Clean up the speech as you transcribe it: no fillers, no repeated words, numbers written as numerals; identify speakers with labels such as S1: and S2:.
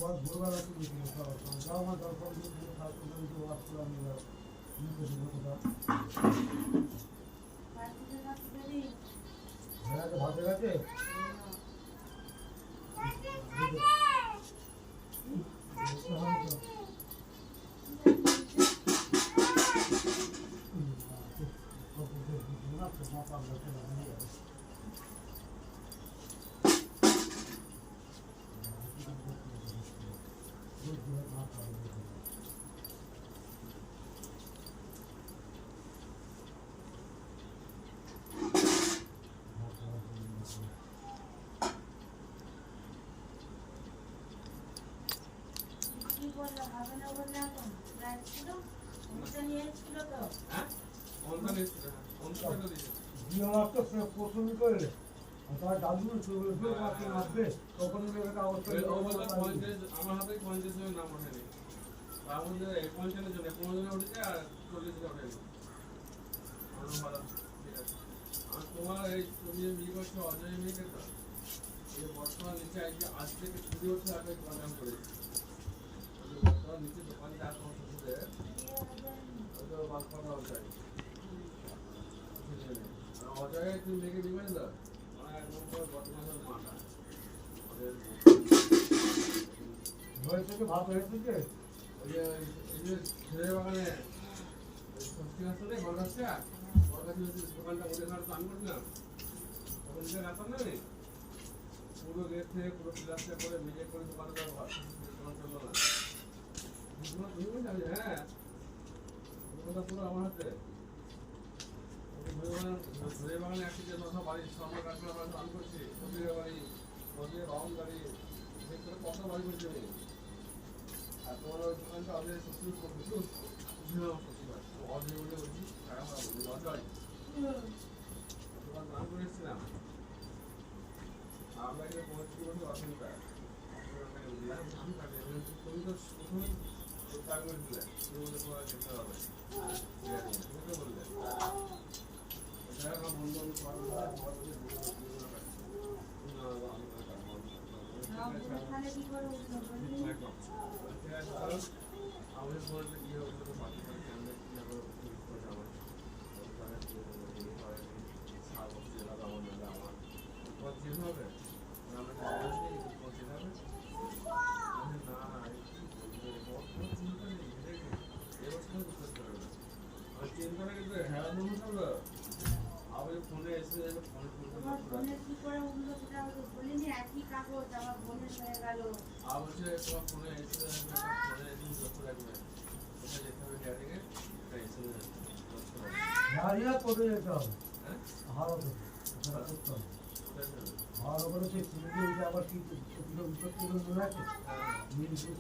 S1: ভোরবেলা তুলেছিল যাও আমার দরকার আমি ভাতে গেছে পছন্দ করে তার দাদু মারবে তখন
S2: আমার হাতে 50 জনের নাম ওঠেনি তার মধ্যে 55 জন 15 জনে উঠেছে আর 40 জন ওঠেনি আর তোমার এই তুমি বিয়ে করছো অজয় মেয়েকে তো এই বর্তমান নিচে আজ থেকে শুরু হচ্ছে আগে প্রোগ্রাম করেছি বর্তমান নিচে দোকানে আর কোনো শুরুতে ওই বাস করা হচ্ছে অজয় তুমি মেয়েকে দিবে না বর্তমানে মাটা
S1: থেকে ভাত হয়েছে
S2: ওই যে এই যে ছেলে বাগানে ষষ্ঠী আসলে ঘর আসছে ওর কাছে দোকানটা ওদের ঘর চান করছিলাম তখন যে রাখতাম না পুরো গেট থেকে পুরো প্লাস্টার করে মেজে করে দোকানটা ঘর দোকান চললো না তুমি যাবে হ্যাঁ দোকানটা পুরো আমার হাতে ছেলে বাগানে একসাথে কথা বাড়ি সামনে কাঠগুলো আমরা চান করছি ওদের বাড়ি ওদের বাউন গাড়ি কত বাড়ি করছে আর তোমার ওই দোকানটা আমাদের শ্বশুর করছো অজয় বলে বলছি অজয় দোকান নাম করে এসেছিলাম আপনাকে পৌঁছতে বলতে অসুবিধা তুমি তো প্রথমেই কাজ করেছিলে তুমি বলে তোমার যেতে হবে তুমি বললে আমার বন্ধু আমাদের বলতে গিয়ে ওগুলো পাখি পাখি আমরা কীভাবে আমার আমার চেন হবে আমরা চেন হবে না চেন করে কিন্তু হ্যাঁ মনে আবার ফোনে এসে ফোনে
S3: কি করে উঠলো সেটা বলিনি একই কাগজ আমার বোনের হয়ে গেল
S2: আবার তোমার ফোনে এসে ফোনে এসে লক্ষ্য রাখবে ওটা যেতে হবে গ্যারেজে এটা এসে
S1: গাড়িয়া করে যেতে হবে
S2: হ্যাঁ
S1: হাওয়া করে করতে হবে হাওয়া করে সেই সিলিন্ডার উঠে আবার কি উত্তর মনে আছে নীল ছিল